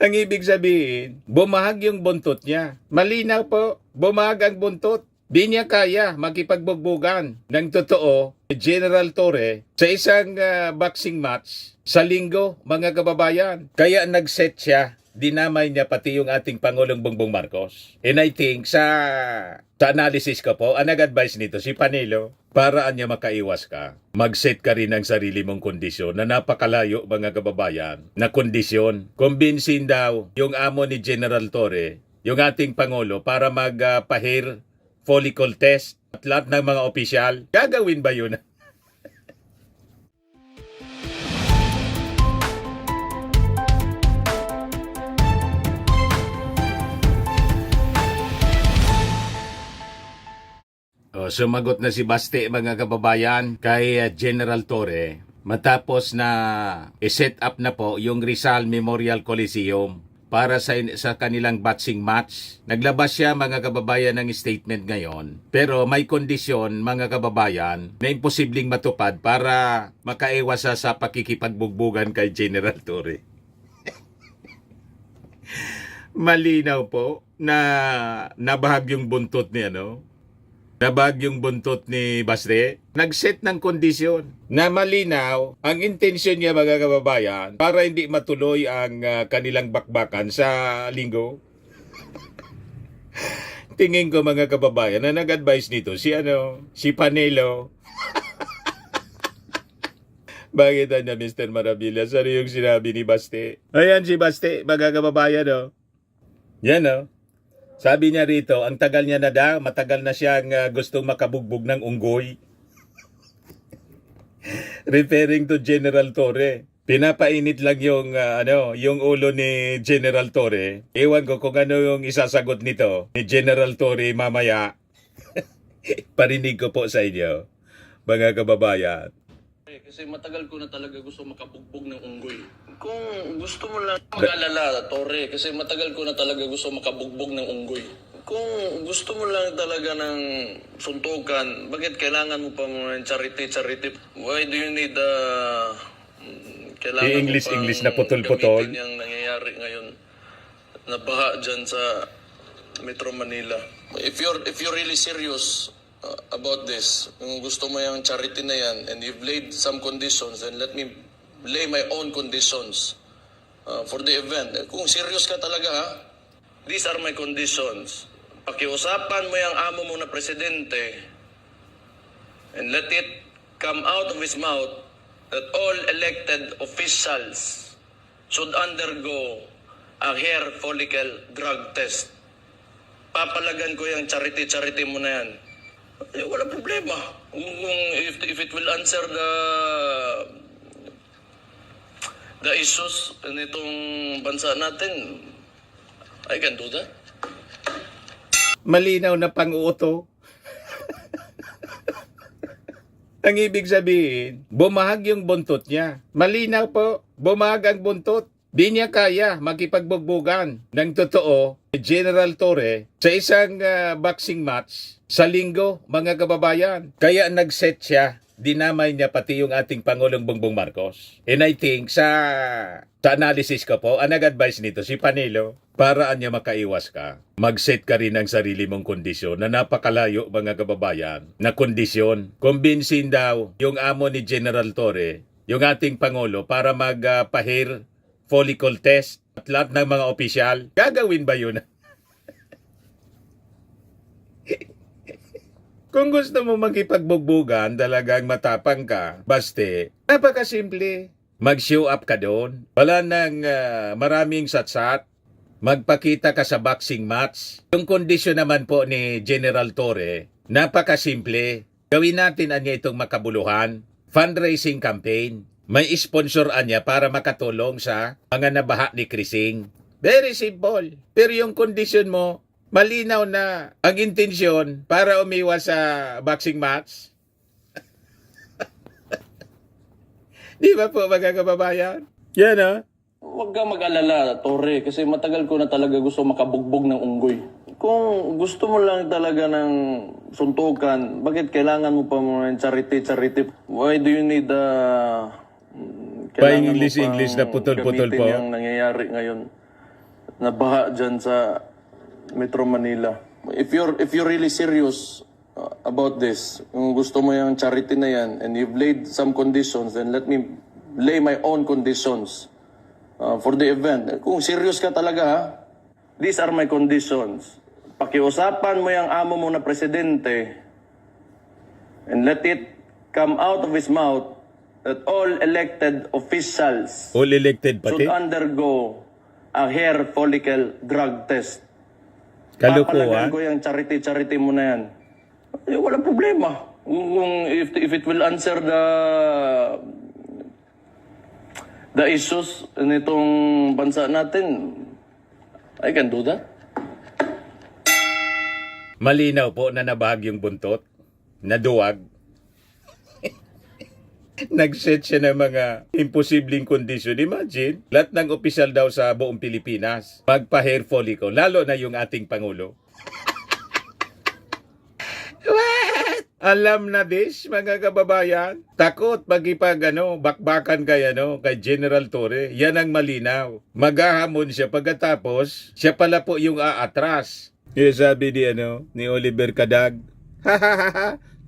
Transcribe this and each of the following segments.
Ang ibig sabihin, bumahag yung buntot niya. Malinaw po, bumahag ang buntot. Di niya kaya makipagbugbugan ng totoo General Torre sa isang boxing match sa linggo, mga kababayan. Kaya nag-set siya, dinamay niya pati yung ating Pangulong Bongbong Marcos. And I think sa analysis ko po, ang nag-advise nito si Panelo, paraan niya makaiwas ka. Mag-set ka rin ng sarili mong kondisyon na napakalayo, mga kababayan, na kondisyon. Kumbinsin daw yung amo ni General Torre, yung ating Pangulo, para mag-hair follicle test at lahat ng mga opisyal. Gagawin ba yun? Sumagot na si Baste, mga kababayan, kay General Torre matapos na i-set up na po yung Rizal Memorial Coliseum para sa kanilang boxing match. Naglabas siya, mga kababayan, ng statement ngayon. Pero may kondisyon, mga kababayan, na imposibleng matupad para makaiwas sa pakikipagbugbugan kay General Torre. Malinaw po na nabahag yung buntot ni Nabag yung buntot ni Baste. Nag-set ng kondisyon na malinaw ang intensyon niya, mga kababayan, para hindi matuloy ang kanilang bakbakan sa linggo. Tingin ko, mga kababayan, na nag-advise nito si Panelo. Bakit na, Mr. Maravillas? Ano yung sinabi ni Baste? Ayan si Baste, mga kababayan, Yan, Sabi niya rito, ang tagal niya na daw, matagal na siyang gustong makabugbog ng unggoy. Referring to General Torre. Pinapainit lang yung ulo ni General Torre. Ewan ko kung ano yung isasagot nito ni General Torre mamaya. Parinig ko po sa inyo, mga kababayan. Kasi matagal ko na talaga gusto makabugbog ng unggoy. Kung gusto mo lang mag-alala, Torre, kasi matagal ko na talaga gusto makabugbog ng unggoy. Kung gusto mo lang talaga ng suntukan, bakit kailangan mo pa ng charity? Why do you need kailangan English na putol-putol. gamitin yung nangyayari ngayon na baha dyan sa Metro Manila? If you're really serious about this, kung gusto mo yung charity na yan and you've laid some conditions, then let me lay my own conditions for the event. Kung serious ka talaga, these are my conditions. Pakiusapan mo yung amo mo na presidente and let it come out of his mouth that all elected officials should undergo a hair follicle drug test. Papalagan ko yung charity mo na yan. Wala problema. If it will answer the issues nitong bansa natin, I can do that. Malinaw na pang-uto. Ang ibig sabihin, bumahag yung buntot niya. Malinaw po, bumahag ang buntot. Di niya kaya makipagbugbugan ng totoo General Torre sa isang boxing match sa linggo, mga kababayan. Kaya nag-set siya, dinamay niya pati yung ating Pangulong Bongbong Marcos. And I think sa analysis ko po, ang nag-advise nito si Panelo, paraan niya makaiwas ka. Mag-set ka rin ng sarili mong kondisyon na napakalayo, mga kababayan, na kondisyon. Kumbinsin daw yung amo ni General Torre, yung ating Pangulo, para mag-hair follicle test at lahat ng mga opisyal. Gagawin ba yun? Kung gusto mo makipagbugbugan, talagang matapang ka, Baste, napakasimple. Mag-show up ka doon. Wala nang maraming satsat. Magpakita ka sa boxing match. Yung kondisyon naman po ni General Torre, napakasimple. Gawin natin itong makabuluhan. Fundraising campaign. May sponsoran niya para makatulong sa mga nabaha ni Krising. Very simple. Pero yung kondisyon mo, malinaw na ang intensyon para umiwas sa boxing match. Di ba po, mga kababayan? Yan, Huwag ka mag-alala, Torre, kasi matagal ko na talaga gusto makabugbog ng unggoy. Kung gusto mo lang talaga ng suntukan, bakit kailangan mo pa ng charity? Why do you need Pa-English na putol-putol po. Gamitin yung nangyayari ngayon nabaha dyan sa Metro Manila. If you're really serious about this, kung gusto mo yung charity na yan, and you've laid some conditions, then let me lay my own conditions for the event. Kung serious ka talaga, ha, these are my conditions. Pakiusapan mo yung amo mo na presidente and let it come out of his mouth that all elected officials All elected pati? should undergo a hair follicle drug test. Kalukuhan? Papalagan ko yung charity mo na yan. Eh, walang problema. If it will answer the issues nitong bansa natin, I can do that. Malinaw po na nabahag yung buntot, naduwag. Nag-set siya ng mga imposibleng kondisyon. Imagine, lahat ng opisyal daw sa buong Pilipinas magpa-hair follicle, lalo na yung ating Pangulo. What? Alam na this, mga kababayan. Takot magipag bakbakan kay General Torre. Yan ang malinaw. Maghahamon siya pagkatapos, siya pala po yung aatras. Yung sabi ni Oliver Cadag,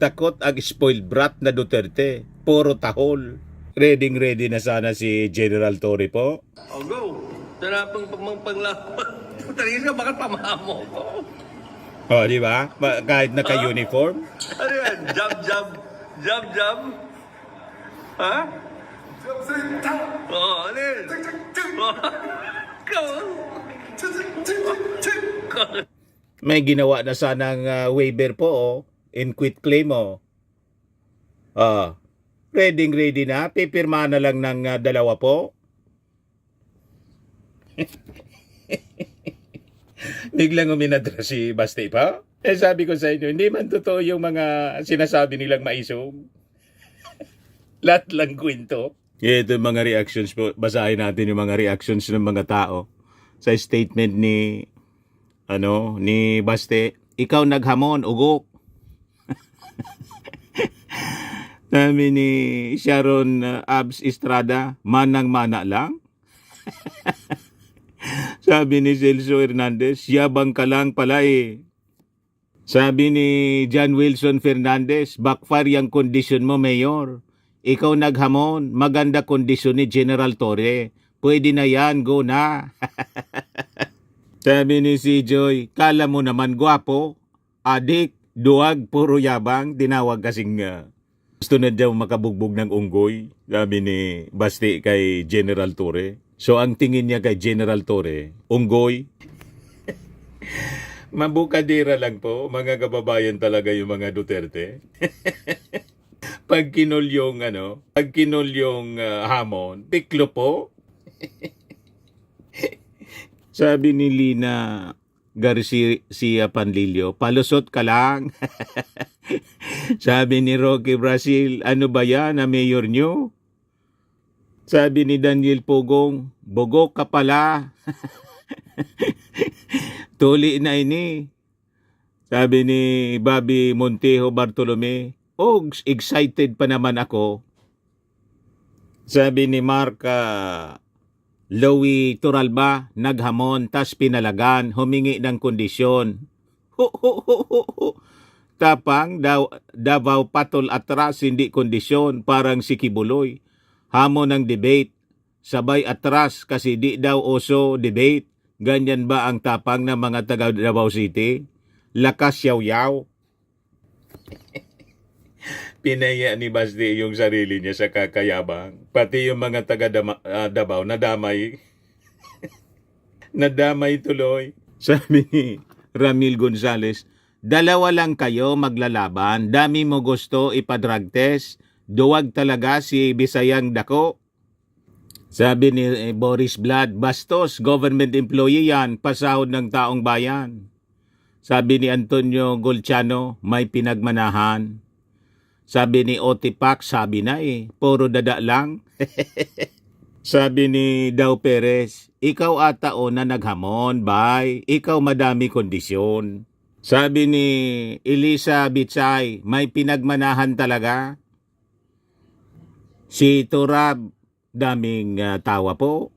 takot ang spoiled brat na Duterte. Puro tahol. Ready na sana si General Torre po. Oh, go. Tara panglaban. Talaga ka, bakit pamamo ko? O, di ba? Kahit naka-uniform. Ano yan? Jab. Ha? Oo, ano yun? May ginawa na sanang waiver po, in quit claim, ready na. Pipirma na lang ng dalawa po. Biglang uminadra si Basti pa. Sabi ko sa inyo, hindi man totoo yung mga sinasabi nilang maisong. Lahat lang kwento. Ito yung mga reactions po. Basahin natin yung mga reactions ng mga tao sa statement ni Basti. Ikaw naghamon, ugok. Sabi ni Sharon Abs Estrada, manang-mana lang. Sabi ni Celso Hernandez, yabang ka lang pala eh. Sabi ni John Wilson Fernandez, backfire yung kondisyon mo, Mayor. Ikaw naghamon, maganda kondisyon ni General Torre. Pwede na yan, go na. Sabi ni si Joy, kala mo naman gwapo, adik, duwag, puro yabang, tinawag kasing gusto na daw makabugbog ng unggoy, sabi ni Basti kay General Torre. So ang tingin niya kay General Torre, unggoy. Mabukadira lang po, mga kababayan talaga yung mga Duterte. Pag kinul yung hamon, piklo po. Sabi ni Lina Garcia Panlilio, palusot ka lang. Sabi ni Rocky Brazil, ano ba yan na mayor nyo? Sabi ni Daniel Pogong, bogok ka pala. Tuli na ini. Sabi ni Bobby Montejo Bartolome, excited pa naman ako. Sabi ni Mark Louie Turalba, naghamon, tas pinalagan, humingi ng kondisyon. Tapang, Davao patol atras, hindi kondisyon, parang si Kibuloy. Hamon ng debate, sabay atras kasi di daw oso debate. Ganyan ba ang tapang ng mga taga Davao City? Lakas yaw-yaw. Pinaya ni Basti yung sarili niya sa kakayabang. Pati yung mga taga Davao nadamay. Nadamay tuloy. Sabi ni Ramil Gonzales, dalawa lang kayo maglalaban. Dami mo gusto ipadrag test. Duwag talaga si Bisayang Dako. Sabi ni Boris Vlad, bastos, government employee yan, pasahod ng taong bayan. Sabi ni Antonio Golciano, may pinagmanahan. Sabi ni Otipak, sabi na puro dada lang. Sabi ni Dao Perez, ikaw ata na naghamon, bye. Ikaw madami kondisyon. Sabi ni Elisa Bichay, may pinagmanahan talaga. Si Turab, daming tawa po.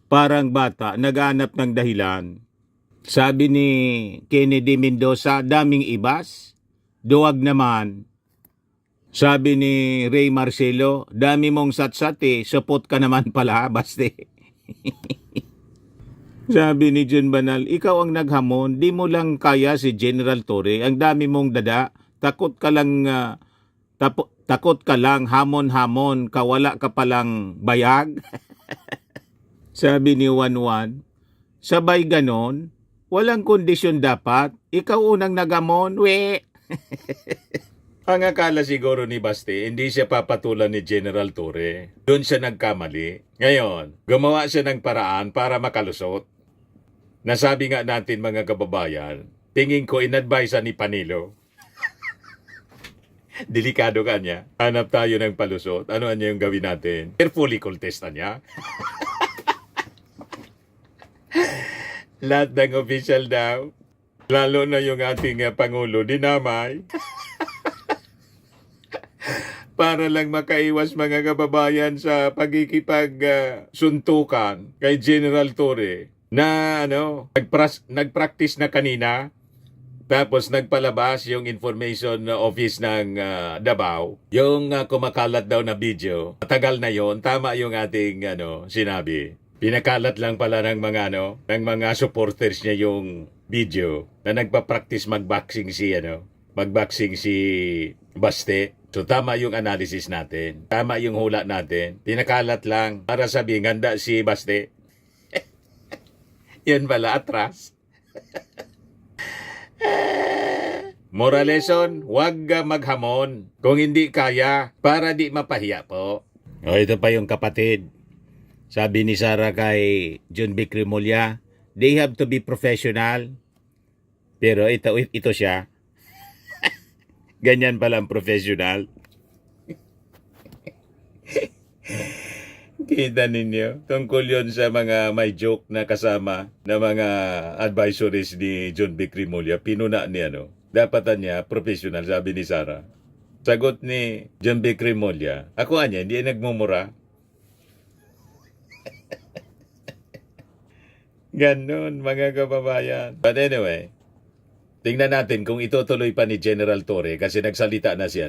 parang bata, naghanap ng dahilan. Sabi ni Kennedy Mendoza, daming ibas. Duwag naman. Sabi ni Ray Marcelo, dami mong satsat supot ka naman pala, baste. Sabi ni John Banal, ikaw ang naghamon, di mo lang kaya si General Torre, ang dami mong dada, takot ka lang, hamon-hamon, kawala ka palang bayag. Sabi ni Wanwan, sabay ganon, walang kondisyon dapat, ikaw unang nagamon, we. Ang akala siguro ni Baste, hindi siya papatulan ni General Torre. Doon siya nagkamali. Ngayon, gumawa siya ng paraan para makalusot. Nasabi nga natin mga kababayan, tingin ko in-advise ni Panilo. Delikado ka niya. Hanap tayo ng palusot. Ano niya yung gawin natin? Carefully contestan niya. Lahat ng official daw, lalo na yung ating Pangulo, dinamay. Para lang makaiwas mga kababayan sa pagkikipag-suntukan kay General Torre na nagpractice na kanina tapos nagpalabas yung information office ng Davao, yung kumakalat daw na video. Matagal na yon, tama yung ating sinabi. Pinakalat lang pala ng mga supporters niya yung video na nagpa-practice magboxing si Baste. So tama yung analysis natin. Tama yung hula natin. Pinakalat lang para sabihin handa si Baste. Yan pala atras. Moral lesson, huwag maghamon kung hindi kaya para di mapahiya po. O ito pa yung kapatid. Sabi ni Sara kay John B. Cremolya, they have to be professional. Pero ito siya. Ganyan pala ang professional. Kita ninyo, tungkol yun sa mga may joke na kasama na mga advisories ni John B. Cremolya, pinuna ni dapatan niya, professional, sabi ni Sara. Sagot ni John B. Cremolya, ako hindi nagmumura. Ganon mga kababayan. But anyway, tingnan natin kung itutuloy pa ni General Torre kasi nagsalita na si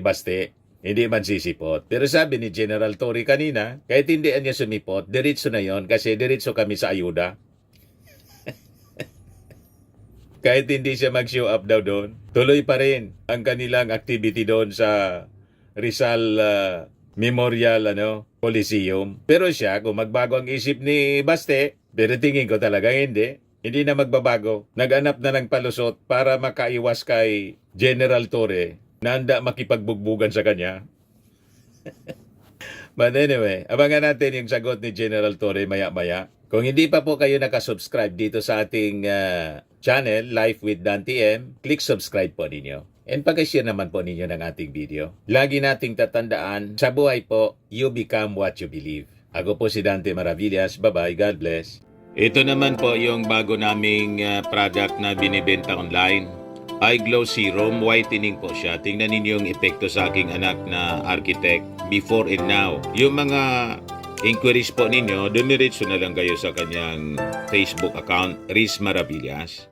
Baste. Hindi man sisipot. Pero sabi ni General Torre kanina, kahit hindi niya sumipot, diretso na yon kasi diretso kami sa ayuda. Kahit hindi siya mag-show up daw doon, tuloy pa rin ang kanilang activity doon sa Rizal Memorial Coliseum. Pero siya, kung magbago ang isip ni Baste, pero tingin ko talaga hindi na magbabago. Nag-anap na ng palusot para makaiwas kay General Torre na handa makipagbugbugan sa kanya. But anyway, abangan natin yung sagot ni General Torre maya-maya. Kung hindi pa po kayo nakasubscribe dito sa ating channel, Life with Dan TM, click subscribe po ninyo. And pag-share naman po ninyo ng ating video. Lagi nating tatandaan, sa buhay po, you become what you believe. Ako po si Dante Maravillas. Bye-bye. God bless. Ito naman po yung bago naming product na binibenta online. Eye Glow Serum, whitening po siya. Tingnan ninyo yung epekto sa aking anak na architect before and now. Yung mga inquiries po ninyo, dumiretso na lang kayo sa kanyang Facebook account, Riz Maravillas.